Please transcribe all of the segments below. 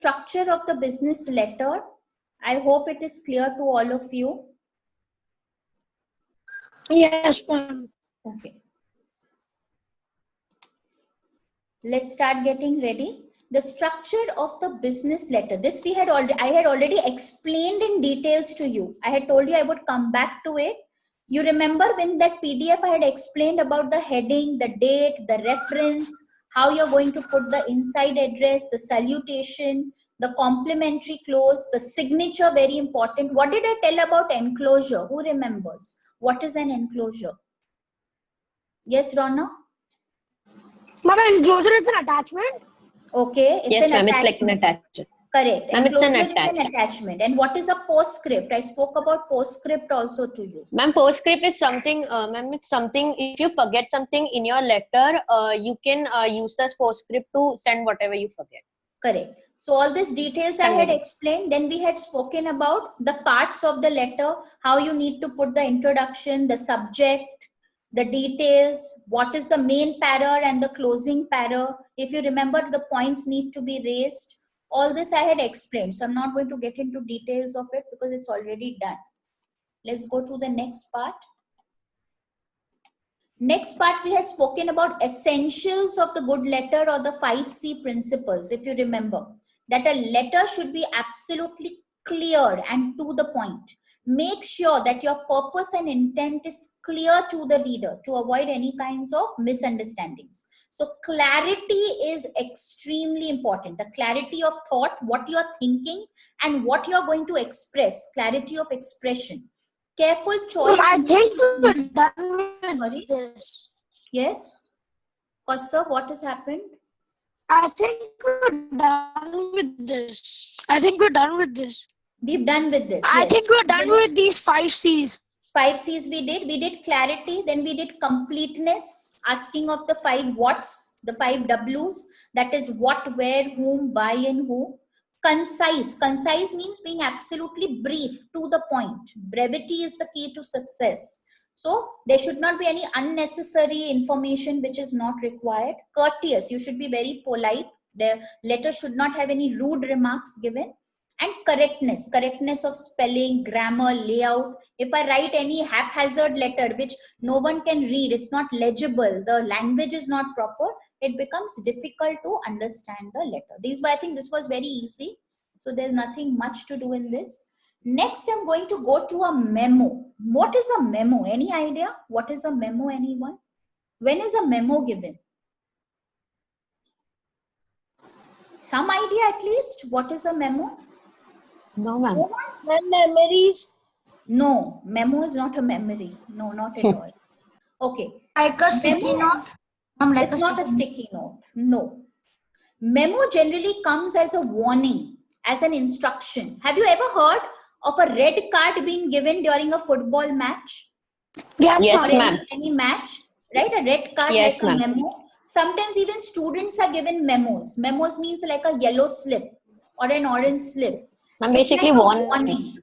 structure of the business letter. I hope it is clear to all of you. Yes, ma'am. Okay. Let's start getting ready. The structure of the business letter. This I had already explained in details to you. I had told you I would come back to it. You remember when that PDF I had explained about the heading, the date, the reference, how you're going to put the inside address, the salutation, the complimentary clause, the signature, very important. What did I tell about enclosure? Who remembers? What is an enclosure? Yes, Rona? Ma'am, enclosure is an attachment. Okay, it's Yes, an ma'am. It's attachment. like an attachment. Correct. Ma'am, it's an Enclosure is an attachment. attachment. And what is a postscript? I spoke about postscript also to you. Ma'am, postscript is something, ma'am, it's something, if you forget something in your letter, you can use this postscript to send whatever you forget. Correct. So all these details I had explained. Then we had spoken about the parts of the letter, how you need to put the introduction, the subject, the details, what is the main para and the closing para. If you remember, the points need to be raised. All this I had explained. So I'm not going to get into details of it because it's already done. Let's go to the next part. Next part, we had spoken about essentials of the good letter or the 5C principles, if you remember. That a letter should be absolutely clear and to the point. Make sure that your purpose and intent is clear to the reader to avoid any kinds of misunderstandings. So clarity is extremely important. The clarity of thought, what you are thinking and what you are going to express, clarity of expression. Careful choice. I think we're done with this. Yes? Kaustav, what has happened? I think we're done with this. We've done with this. I Yes. think we're done with these 5 C's. 5 C's we did. We did clarity, then we did completeness, asking of the 5 whats, the 5 W's, that is what, where, whom, by, and who. Concise. Concise means being absolutely brief, to the point. Brevity is the key to success. So there should not be any unnecessary information which is not required. Courteous. You should be very polite. The letter should not have any rude remarks given. And correctness of spelling, grammar, layout. If I write any haphazard letter which no one can read, it's not legible, the language is not proper, it becomes difficult to understand the letter. I think this was very easy. So there's nothing much to do in this. Next, I'm going to go to a memo. What is a memo? Any idea? What is a memo, anyone? When is a memo given? Some idea at least? What is a memo? No, ma'am. Memories. No, memo is not a memory. No, not at all. Okay. Like a sticky note. It's not a sticky note. No. Memo generally comes as a warning, as an instruction. Have you ever heard of a red card being given during a football match? Yes, ma'am. Any match, right? A red card, Yes, like a ma'am. memo. Sometimes even students are given memos. Memos means like a yellow slip or an orange slip. Ma'am, It's basically like a warnings.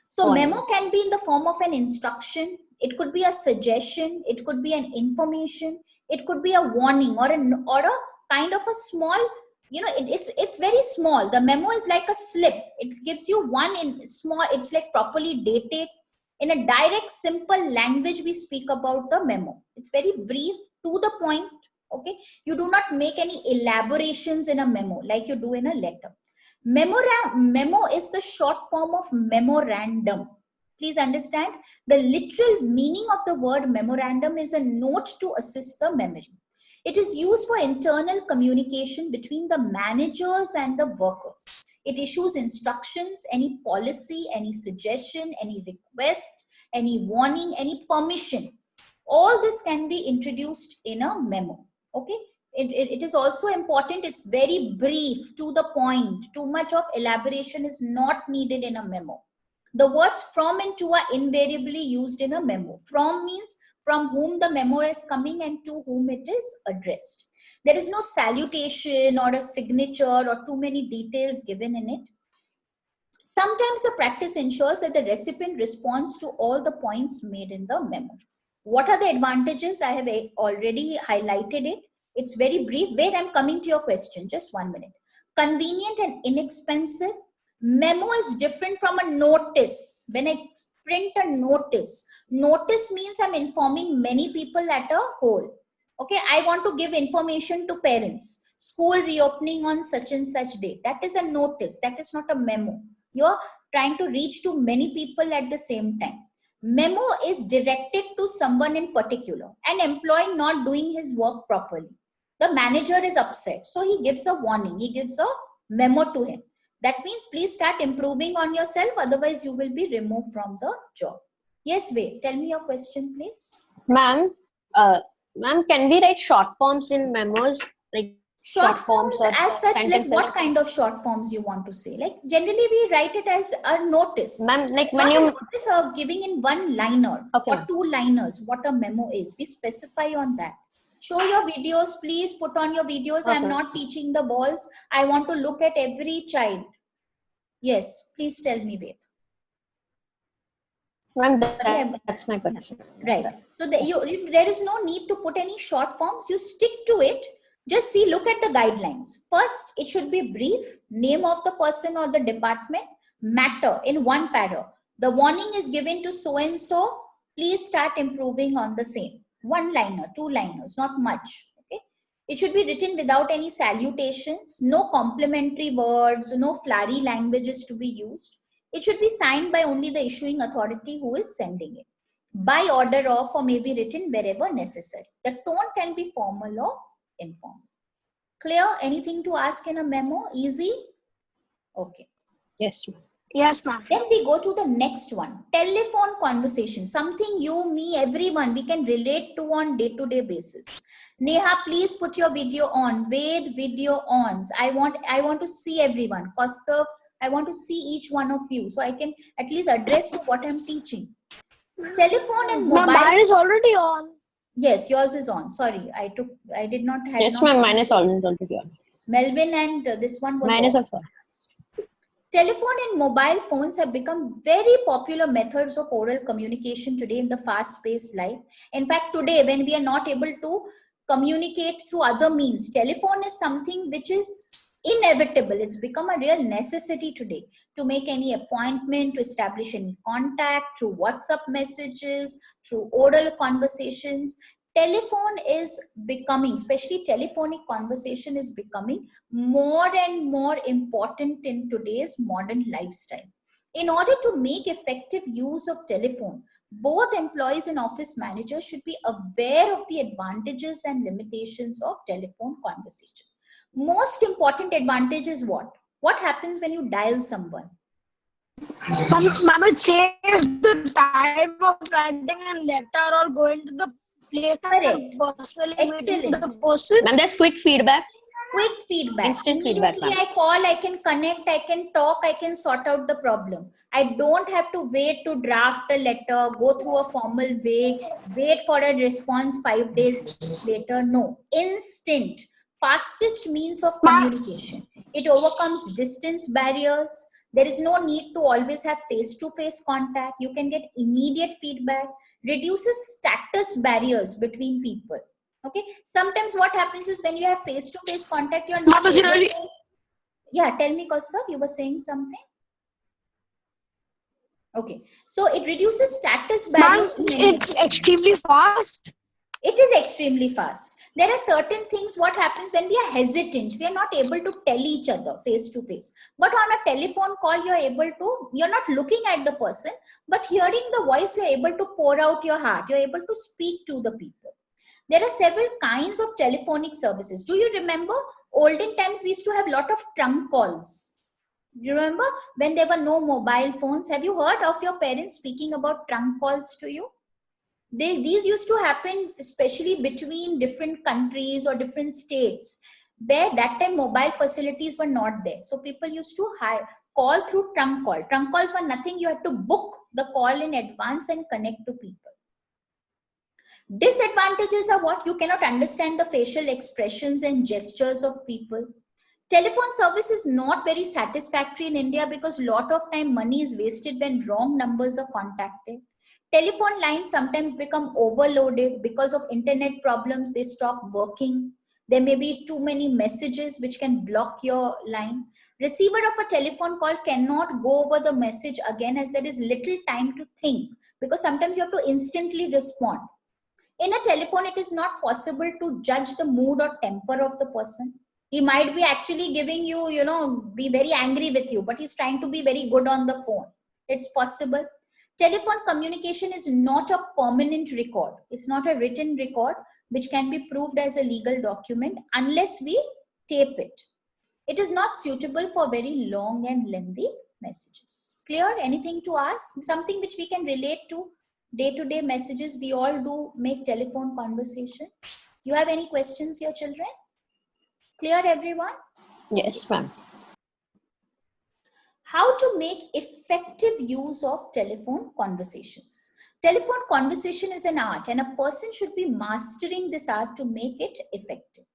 So memo can be in the form of an instruction. It could be a suggestion. It could be an information. It could be a warning or a kind of a small, it's very small. The memo is like a slip. It gives you one in small. It's like properly dated. In a direct, simple language, we speak about the memo. It's very brief, to the point. Okay. You do not make any elaborations in a memo like you do in a letter. Memo is the short form of memorandum. Please understand, the literal meaning of the word memorandum is a note to assist the memory. It is used for internal communication between the managers and the workers. It issues instructions, any policy, any suggestion, any request, any warning, any permission. All this can be introduced in a memo. Okay. It is also important. It's very brief, to the point. Too much of elaboration is not needed in a memo. The words from and to are invariably used in a memo. From means from whom the memo is coming and to whom it is addressed. There is no salutation or a signature or too many details given in it. Sometimes the practice ensures that the recipient responds to all the points made in the memo. What are the advantages? I have already highlighted it. It's very brief. Wait, I'm coming to your question. Just 1 minute. convenient and inexpensive. Memo is different from a notice. When I print a notice, notice means I'm informing many people at a whole. Okay, I want to give information to parents. School reopening on such and such date. That is a notice. That is not a memo. You're trying to reach to many people at the same time. Memo is directed to someone in particular. An employee not doing his work properly. The manager is upset. So he gives a warning. He gives a memo to him. That means please start improving on yourself. Otherwise you will be removed from the job. Yes, Ved, tell me your question, please. Ma'am, can we write short forms in memos? Like Short forms or as such, sentences? like what kind of short forms you want to say? Like generally we write it as a notice. Ma'am, like when Not you... a notice of giving in one liner or two liners what a memo is. We specify on that. Show your videos, please put on your videos. I'm not teaching the balls. I want to look at every child. Yes, please tell me, Ved. Ma'am, that's my question. Right. So there is no need to put any short forms. You stick to it. Just see, look at the guidelines. First, it should be brief, name of the person or the department, matter in one para. The warning is given to so-and-so. Please start improving on the same. One liner, two liners, not much. Okay. It should be written without any salutations, no complimentary words, no flowery languages to be used. It should be signed by only the issuing authority who is sending it. By order of, or may be written wherever necessary. The tone can be formal or informal. Clear? Anything to ask in a memo? Easy? Okay. Yes, ma'am. Yes, ma'am. Then we go to the next one. Telephone conversation. Something you, me, everyone, we can relate to on day-to-day basis. Neha, please put your video on. Ved, video ons. I want to see everyone. Kaustav, I want to see each one of you. So I can at least address to what I'm teaching. Telephone and mobile. Mine is already on. Yes, yours is on. Sorry, I did not have. Yes, ma'am, mine is already on. Melvin and this one was. Mine is also. Telephone and mobile phones have become very popular methods of oral communication today in the fast-paced life. In fact, today when we are not able to communicate through other means, telephone is something which is inevitable. It's become a real necessity today to make any appointment, to establish any contact through WhatsApp messages, through oral conversations. Telephone is becoming, especially telephonic conversation is becoming more and more important in today's modern lifestyle. In order to make effective use of telephone, both employees and office managers should be aware of the advantages and limitations of telephone conversation. Most important advantage is what? What happens when you dial someone? Mama, change the time of writing a letter or going to the place and personally meeting the person. And there's quick feedback. Quick feedback. Instant feedback. I call, I can connect, I can talk, I can sort out the problem. I don't have to wait to draft a letter, go through a formal way, wait for a response 5 days later. No. Instant. Fastest means of communication. It overcomes distance barriers. There is no need to always have face-to-face contact. You can get immediate feedback. Reduces status barriers between people. Okay. Sometimes what happens is when you have face-to-face contact, you're not. Yeah, tell me, Kaustav, you were saying something. Okay. So it reduces status barriers. It's extremely fast. It is extremely fast. There are certain things what happens when we are hesitant. We are not able to tell each other face to face. But on a telephone call, you're not looking at the person, but hearing the voice, you're able to pour out your heart. You're able to speak to the people. There are several kinds of telephonic services. Do you remember olden times we used to have a lot of trunk calls? Do you remember when there were no mobile phones? Have you heard of your parents speaking about trunk calls to you? These used to happen especially between different countries or different states where that time mobile facilities were not there. So people used to call through trunk call. Trunk calls were nothing. You had to book the call in advance and connect to people. Disadvantages are what? You cannot understand the facial expressions and gestures of people. Telephone service is not very satisfactory in India because a lot of time money is wasted when wrong numbers are contacted. Telephone lines sometimes become overloaded because of internet problems. They stop working. There may be too many messages which can block your line. Receiver of a telephone call cannot go over the message again, as there is little time to think, because sometimes you have to instantly respond. In a telephone, it is not possible to judge the mood or temper of the person. He might be actually giving you, be very angry with you, but he's trying to be very good on the phone. It's possible. Telephone communication is not a permanent record. It's not a written record which can be proved as a legal document unless we tape it. It is not suitable for very long and lengthy messages. Clear? Anything to ask? Something which we can relate to day-to-day messages. We all do make telephone conversations. You have any questions, your children? Clear, everyone? Yes, ma'am. How to make effective use of telephone conversations. Telephone conversation is an art, and a person should be mastering this art to make it effective.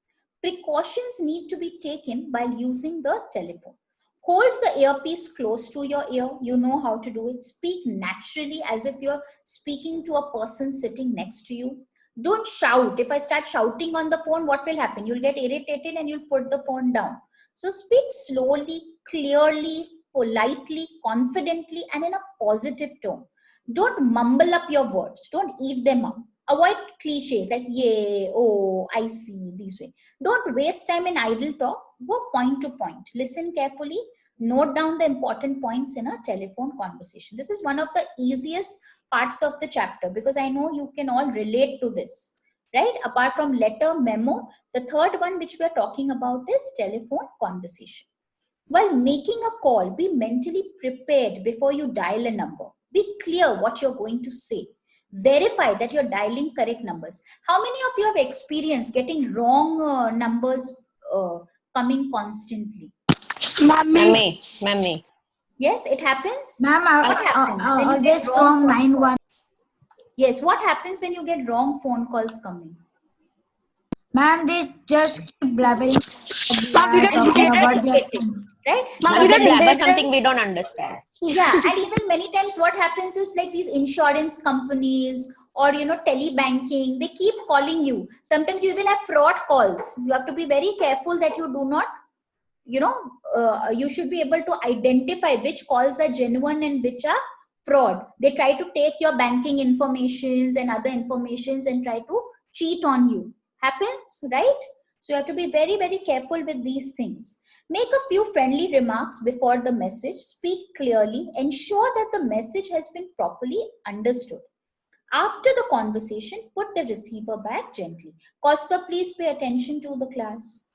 Precautions need to be taken while using the telephone. Hold the earpiece close to your ear. You know how to do it. Speak naturally as if you're speaking to a person sitting next to you. Don't shout. If I start shouting on the phone, what will happen? You'll get irritated and you'll put the phone down. So speak slowly, clearly, politely, confidently, and in a positive tone. Don't mumble up your words. Don't eat them up. Avoid cliches like "yay," "oh," "I see," these way. Don't waste time in idle talk. Go point to point. Listen carefully. Note down the important points in a telephone conversation. This is one of the easiest parts of the chapter, because I know you can all relate to this, right? Apart from letter, memo, the third one which we are talking about is telephone conversation. While making a call, be mentally prepared before you dial a number. Be clear what you're going to say. Verify that you're dialing correct numbers. How many of you have experienced getting wrong numbers coming constantly? Mammy. Yes, it happens. Ma'am, What happens when you always get wrong from 9-1. Yes, what happens when you get wrong phone calls coming? Ma'am, they just keep blabbering. Ma'am, we get talking about their irritated, right? Ma'am, Ma'am, we they get blabber irritated. something we don't understand. Yeah, and even many times what happens is like these insurance companies or telebanking, they keep calling you. Sometimes you even have fraud calls. You have to be very careful that you do not, you should be able to identify which calls are genuine and which are fraud. They try to take your banking informations and other informations and try to cheat on you. Happens, right? So you have to be very, very careful with these things. Make a few friendly remarks before the message. Speak clearly. Ensure that the message has been properly understood. After the conversation, put the receiver back gently. Costa, please pay attention to the class.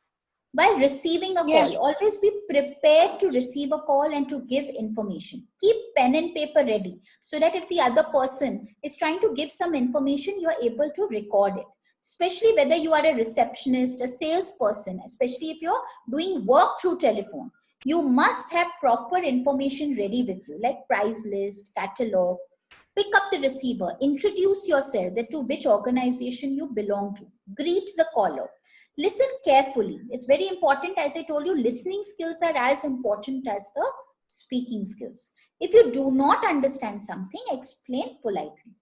While receiving a Yes. call, always be prepared to receive a call and to give information. Keep pen and paper ready so that if the other person is trying to give some information, you are able to record it. Especially whether you are a receptionist, a salesperson, especially if you're doing work through telephone, you must have proper information ready with you, like price list, catalog. Pick up the receiver, introduce yourself, that to which organization you belong to. Greet the caller. Listen carefully. It's very important. As I told you, listening skills are as important as the speaking skills. If you do not understand something, explain politely.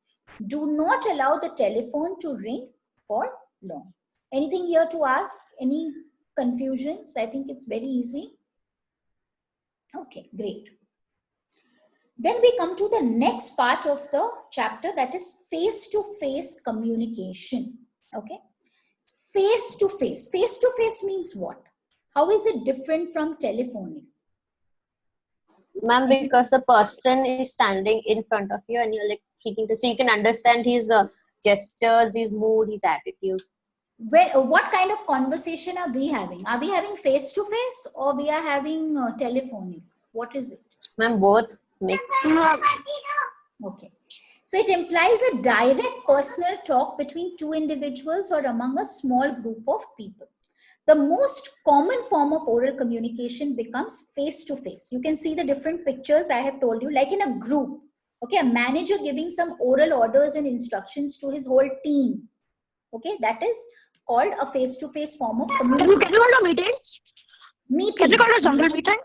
Do not allow the telephone to ring for long. Anything here to ask? Any confusions? I think it's very easy. Okay, great. Then we come to the next part of the chapter, that is face-to-face communication. Okay. Face-to-face. Face-to-face means what? How is it different from telephoning? Ma'am, because the person is standing in front of you and you're like speaking to, so you can understand his gestures, his mood, his attitude. What kind of conversation are we having? Are we having face-to-face or we are having telephonic? What is it? Ma'am, both mix. Okay. So it implies a direct personal talk between two individuals or among a small group of people. The most common form of oral communication becomes face-to-face. You can see the different pictures I have told you, like in a group. Okay, a manager giving some oral orders and instructions to his whole team. Okay, that is called a face-to-face form of communication. Can you call a meeting? Meetings. Can you call a general meeting?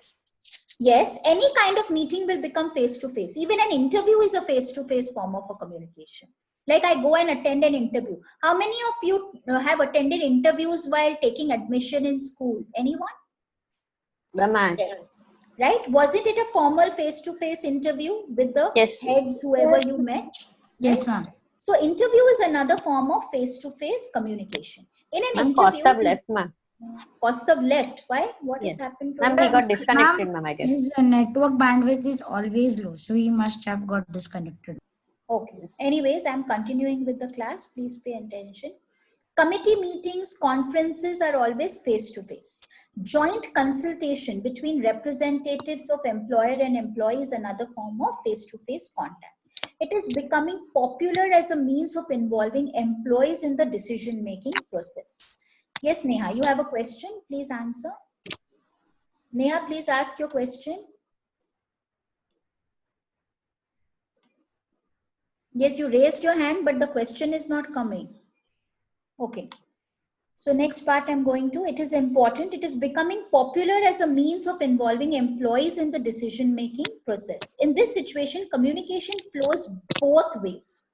Yes, any kind of meeting will become face-to-face. Even an interview is a face-to-face form of a communication. Like I go and attend an interview. How many of you have attended interviews while taking admission in school? Anyone? Ma'am. Yes. Right? Wasn't it a formal face-to-face interview with the Yes. heads, whoever you met? Yes, ma'am. So interview is another form of face-to-face communication. In an Ma'am, interview, Kaustav left, ma'am. Kaustav left. Why? What has Yes. happened to Ma'am, him? he got disconnected, Ma'am, ma'am, I guess. his network bandwidth is always low, so he must have got disconnected. Okay. Yes. Anyways, I'm continuing with the class. Please pay attention. Committee meetings, conferences are always face-to-face. Joint consultation between representatives of employer and employee is another form of face-to-face contact. It is becoming popular as a means of involving employees in the decision-making process. Yes, Neha, you have a question? Please answer. Neha, please ask your question. Yes, you raised your hand, but the question is not coming. Okay. So next part I'm going to, it is important. It is becoming popular as a means of involving employees in the decision-making process. In this situation, communication flows both ways.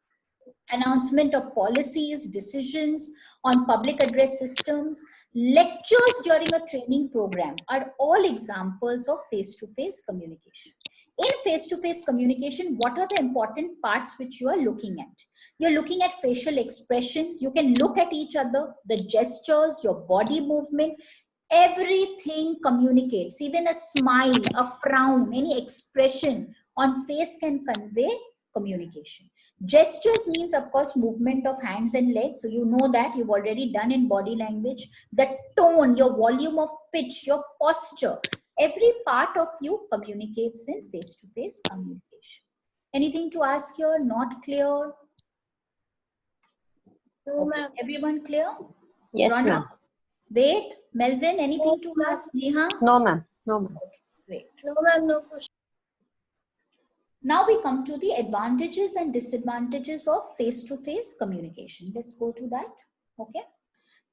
Announcement of policies, decisions on public address systems, lectures during a training program are all examples of face-to-face communication. In face-to-face communication, what are the important parts which you are looking at? You're looking at facial expressions. You can look at each other, the gestures, your body movement, everything communicates. Even a smile, a frown, any expression on face can convey communication. Gestures means, of course, movement of hands and legs. So you know that you've already done in body language. The tone, your volume of pitch, your posture, every part of you communicates in face-to-face communication. Anything to ask here? Not clear? Okay. Everyone clear? Yes, Rana? ma'am. Wait, Melvin, anything Yes, to ma'am. ask? Neha? No, ma'am. No, ma'am. Great. No, ma'am, no question. Now we come to the advantages and disadvantages of face-to-face communication. Let's go to that. Okay.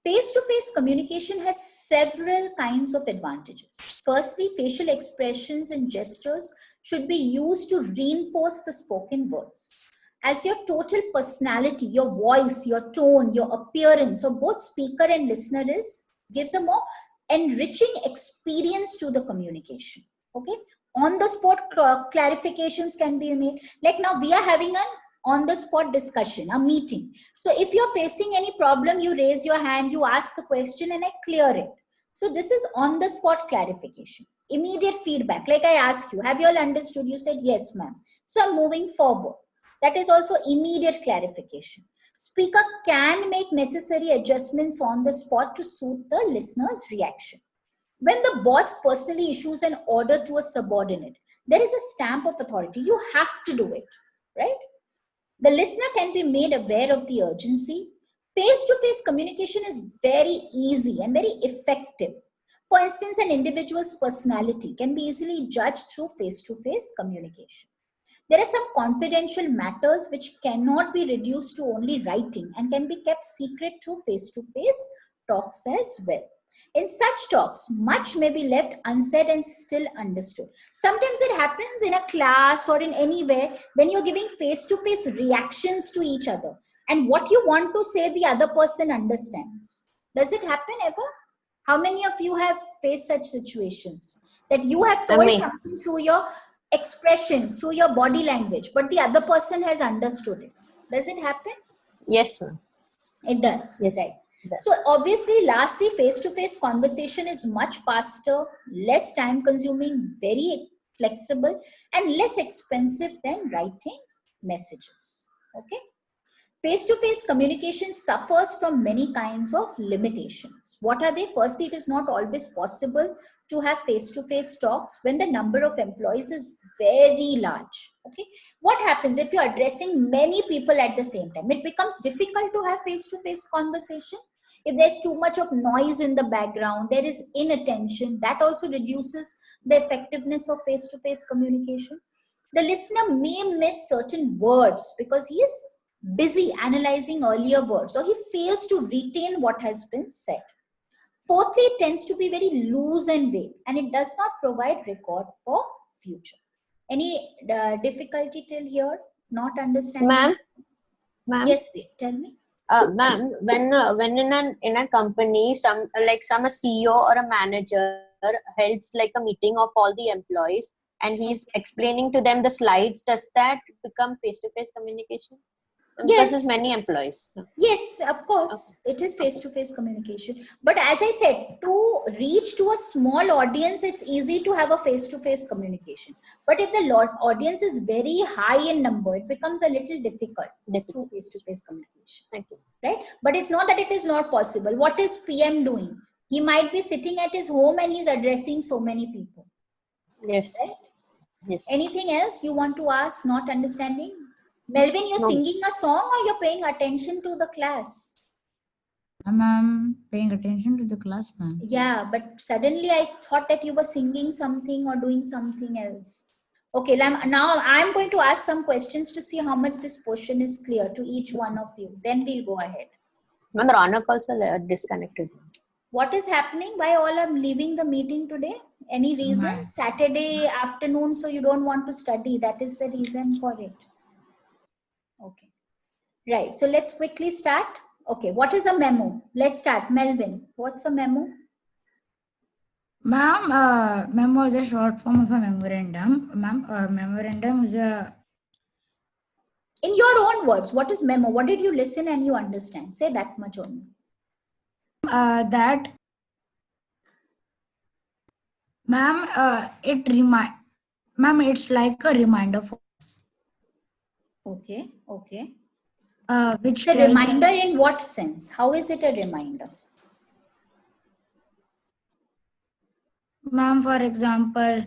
Face-to-face communication has several kinds of advantages. Firstly, facial expressions and gestures should be used to reinforce the spoken words. As your total personality, your voice, your tone, your appearance of both speaker and listener gives a more enriching experience to the communication. Okay. On the spot clarifications can be made. Like now we are having an on the spot discussion, a meeting. So if you're facing any problem, you raise your hand, you ask a question and I clear it. So this is on the spot clarification. Immediate feedback. Like I asked you, have you all understood? You said, yes, ma'am. So I'm moving forward. That is also immediate clarification. Speaker can make necessary adjustments on the spot to suit the listener's reaction. When the boss personally issues an order to a subordinate, there is a stamp of authority. You have to do it, right? The listener can be made aware of the urgency. Face-to-face communication is very easy and very effective. For instance, an individual's personality can be easily judged through face-to-face communication. There are some confidential matters which cannot be reduced to only writing and can be kept secret through face-to-face talks as well. In such talks, much may be left unsaid and still understood. Sometimes it happens in a class or in anywhere when you're giving face-to-face reactions to each other. And what you want to say, the other person understands. Does it happen ever? How many of you have faced such situations? That you have told something through your expressions, through your body language, but the other person has understood it. Does it happen? Yes, ma'am. It does, yes. Right. So obviously, lastly, face-to-face conversation is much faster, less time-consuming, very flexible, and less expensive than writing messages. Okay. Face-to-face communication suffers from many kinds of limitations. What are they? Firstly, it is not always possible to have face-to-face talks when the number of employees is very large. Okay. What happens if you're addressing many people at the same time? It becomes difficult to have face-to-face conversation. If there's too much of noise in the background, there is inattention, that also reduces the effectiveness of face-to-face communication. The listener may miss certain words because he is busy analyzing earlier words or he fails to retain what has been said. Fourthly, it tends to be very loose and vague and it does not provide record for future. Any difficulty till here? Not understanding? Ma'am? Ma'am. Yes, tell me. Ma'am, when in a company, some CEO or a manager holds like a meeting of all the employees, and he's explaining to them the slides. Does that become face-to-face communication? Because there's Yes. many employees. Yes, of course, it is face-to-face communication. But as I said, to reach to a small audience, it's easy to have a face-to-face communication. But if the audience is very high in number, it becomes a little difficult through face-to-face communication. Thank you. Right? But it's not that it is not possible. What is PM doing? He might be sitting at his home and he's addressing so many people. Yes. Right? Yes. Anything else you want to ask? Not understanding? Melvin, you're singing a song or you're paying attention to the class? I'm paying attention to the class, ma'am. Yeah, but suddenly I thought that you were singing something or doing something else. Okay, now I'm going to ask some questions to see how much this portion is clear to each one of you. Then we'll go ahead. Ma'am, Ronak also disconnected. What is happening? Why all are leaving the meeting today? Any reason? Saturday afternoon, so you don't want to study. That is the reason for it. Okay. Right. So let's quickly start. Okay. What is a memo? Let's start. Melvin, what's a memo? Ma'am, memo is a short form of a memorandum. Ma'am, memorandum is a... In your own words, what is memo? What did you listen and you understand? Say that much only. That... Ma'am, Ma'am, it's like a reminder for us. Okay. Okay. Which it's a reminder in what sense? How is it a reminder? Ma'am, for example,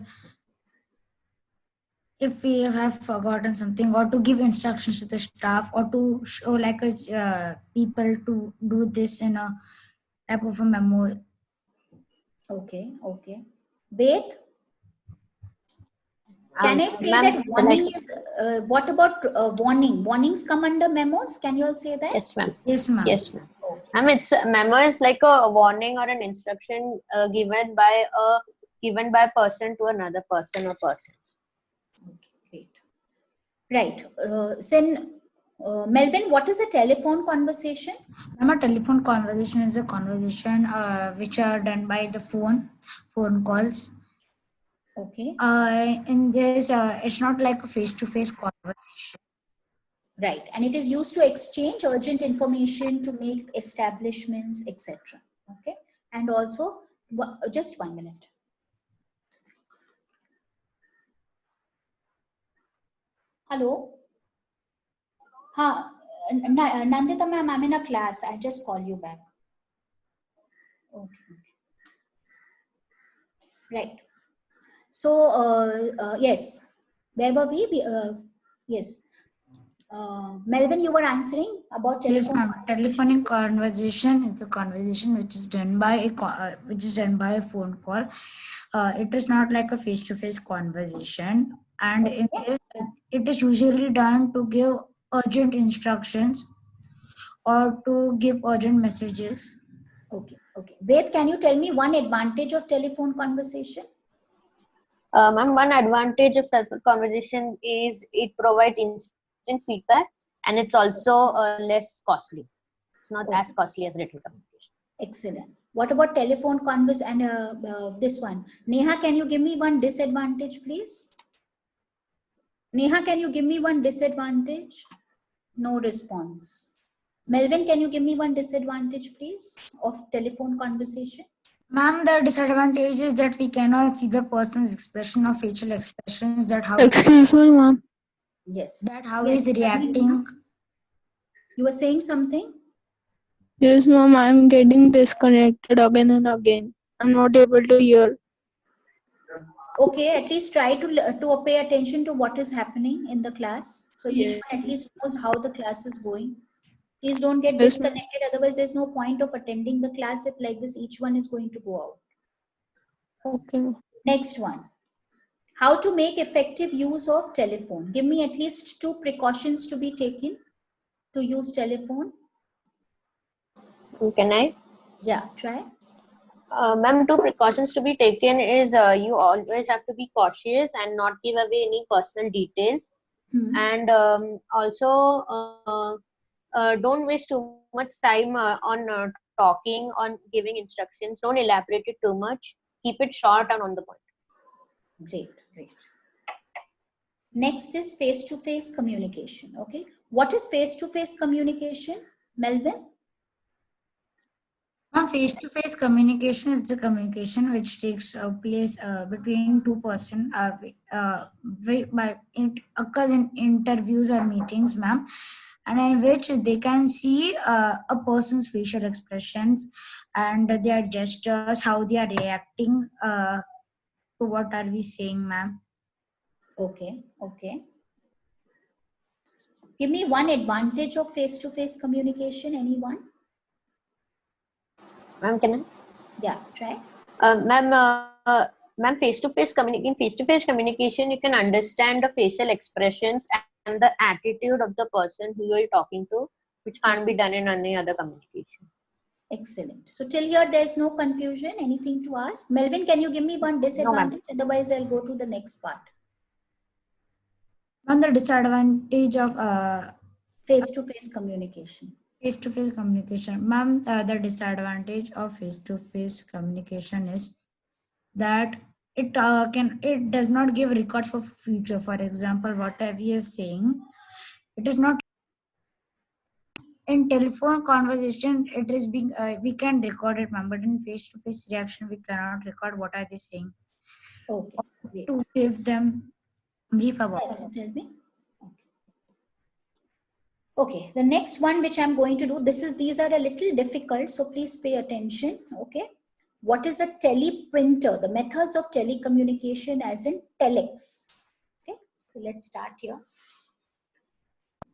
if we have forgotten something, or to give instructions to the staff, or to show like a people to do this in a type of a memo. Okay. Okay. Ved? Can I say that warning is, what about warning? Warnings come under memos? Can you all say that? Yes, ma'am. Yes, ma'am. Yes, ma'am. It's memo is like a warning or an instruction given by a person to another person or persons. Okay, great. Right. Melvin, what is a telephone conversation? A telephone conversation is a conversation which are done by the phone calls. Okay. In this, it's not like a face-to-face conversation. Right. And it is used to exchange urgent information, to make establishments, etc. Okay. And also, just 1 minute. Hello. Nandita ma'am, I'm in a class. I'll just call you back. Okay. Right. So, yes. Where were we? Yes. Melvin, you were answering about telephone. Yes, ma'am. Telephonic conversation is the conversation which is done by a phone call. It is not like a face-to-face conversation, and in this, it is usually done to give urgent instructions or to give urgent messages. Okay. Okay. Ved, can you tell me one advantage of telephone conversation? Ma'am, one advantage of telephone conversation is it provides instant feedback, and it's also less costly. It's not as costly as written communication. Excellent. What about telephone converse and this one? Neha, can you give me one disadvantage, please? Neha, can you give me one disadvantage? No response. Melvin, can you give me one disadvantage, please, of telephone conversation? Ma'am, the disadvantage is that we cannot see the person's expression or facial expressions. That how. Excuse me, ma'am. Yes. That how he's reacting. You were saying something? Yes, ma'am. I'm getting disconnected again and again. I'm not able to hear. Okay, at least try to pay attention to what is happening in the class. So each one at least knows how the class is going. Please don't get disconnected. Otherwise, there's no point of attending the class if like this, each one is going to go out. Okay. Next one. How to make effective use of telephone. Give me at least 2 precautions to be taken to use telephone. Can I? Yeah, try. Ma'am, 2 precautions to be taken is you always have to be cautious and not give away any personal details. And also don't waste too much time on talking, on giving instructions. Don't elaborate it too much. Keep it short and on the point. Great, great. Next is face-to-face communication. Okay, what is face-to-face communication, Melvin? Face-to-face communication is the communication which takes place between two person. It occurs in interviews or meetings, ma'am, and in which they can see a person's facial expressions and their gestures, how they are reacting to what are we saying, ma'am. Okay, okay. Give me one advantage of face-to-face communication, anyone? Ma'am, can I? Yeah, try. Ma'am, face-to-face communication, you can understand the facial expressions and the attitude of the person who you are talking to, which can't be done in any other communication. Excellent. So till here, there's no confusion. Anything to ask? Melvin, can you give me one disadvantage? No, Otherwise, I'll go to the next part. On the disadvantage of Face-to-face communication. face-to-face communication, ma'am, the disadvantage of face-to-face communication is that it does not give records for future. For example, what we are saying, it is not in telephone conversation. It is being we can record it, ma'am, but in face-to-face reaction we cannot record what are they saying. Okay, great. To give them brief about. Yes, tell me. Okay, the next one which I'm going to do, these are a little difficult, so please pay attention. Okay, what is a teleprinter? The methods of telecommunication as in telex. Okay, so let's start here.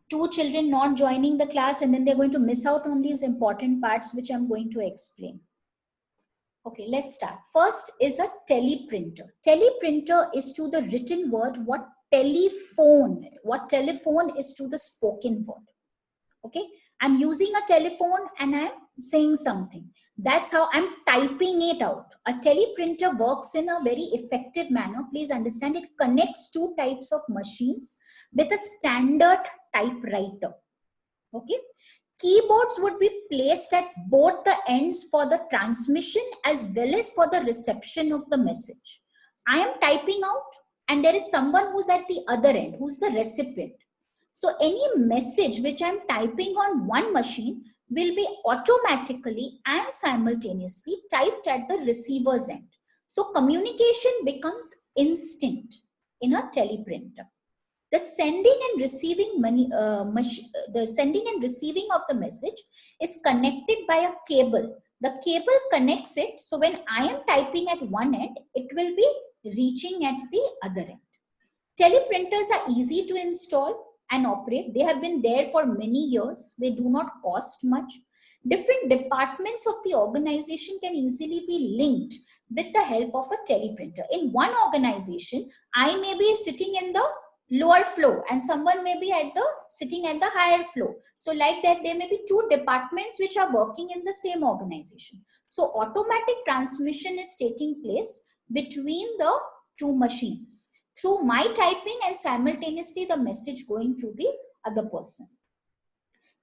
Two children not joining the class, and then they're going to miss out on these important parts which I'm going to explain. Okay, let's start. First is a teleprinter. Teleprinter is to the written word what telephone is to the spoken word. Okay, I'm using a telephone and I'm saying something. That's how I'm typing it out. A teleprinter works in a very effective manner. Please understand, it connects two types of machines with a standard typewriter. Okay, keyboards would be placed at both the ends for the transmission as well as for the reception of the message. I am typing out and there is someone who's at the other end, who's the recipient. So any message which I'm typing on one machine will be automatically and simultaneously typed at the receiver's end. So communication becomes instant in a teleprinter. The sending and receiving the sending and receiving of the message is connected by a cable. The cable connects it, so when I am typing at one end, it will be reaching at the other end. Teleprinters are easy to install and operate. They have been there for many years. They do not cost much. Different departments of the organization can easily be linked with the help of a teleprinter. In one organization, I may be sitting in the lower floor and someone may be sitting at the higher floor. So like that, there may be two departments which are working in the same organization. So automatic transmission is taking place between the two machines through my typing and simultaneously the message going to the other person.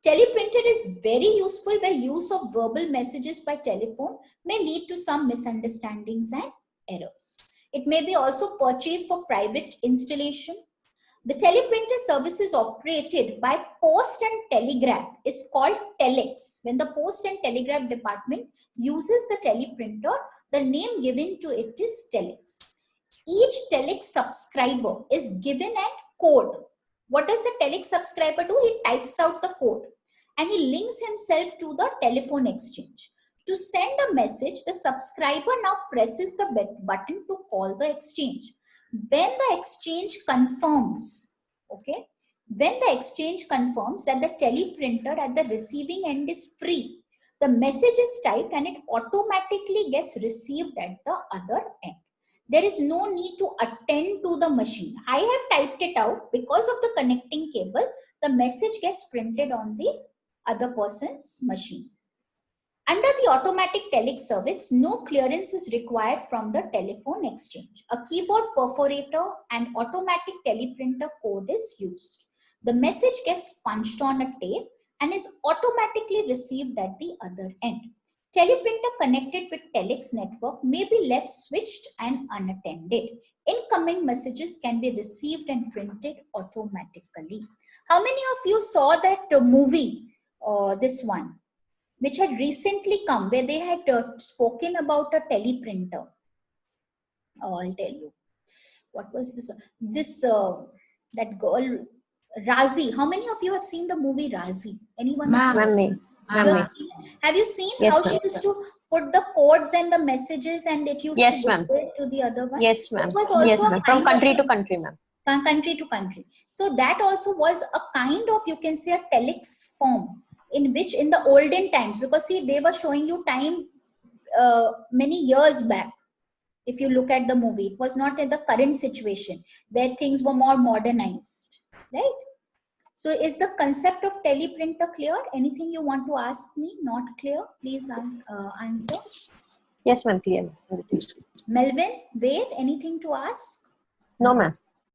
Teleprinter is very useful where use of verbal messages by telephone may lead to some misunderstandings and errors. It may be also purchased for private installation. The teleprinter service is operated by Post and Telegraph is called telex. When the Post and Telegraph department uses the teleprinter, the name given to it is telex. Each telex subscriber is given a code. What does the telex subscriber do? He types out the code and he links himself to the telephone exchange. To send a message, the subscriber now presses the button to call the exchange. When the exchange confirms, okay, when the exchange confirms that the teleprinter at the receiving end is free, the message is typed and it automatically gets received at the other end. There is no need to attend to the machine. I have typed it out. Because of the connecting cable, the message gets printed on the other person's machine. Under the automatic telex service, no clearance is required from the telephone exchange. A keyboard perforator and automatic teleprinter code is used. The message gets punched on a tape and is automatically received at the other end. Teleprinter connected with telex network may be left switched and unattended. Incoming messages can be received and printed automatically. How many of you saw that movie, this one, which had recently come, where they had spoken about a teleprinter? Oh, I'll tell you. What was this? That girl, Razi. How many of you have seen the movie Razi? Anyone? Ma'am. Mummy. Have you seen Yes, how ma'am. she used to put the codes and the messages, and it used Yes, to ma'am. go to the other one? Yes, ma'am. It was also Yes, a ma'am. From kind of country to country, ma'am. country to country. So that also was a kind of, you can say, a telex form, in which in the olden times, because see, they were showing you time many years back. If you look at the movie, it was not in the current situation where things were more modernized, right? So is the concept of teleprinter clear? Anything you want to ask me not clear? Please answer. Yes, ma'am. Clear. Melvin, Ved, anything to ask? No, ma'am.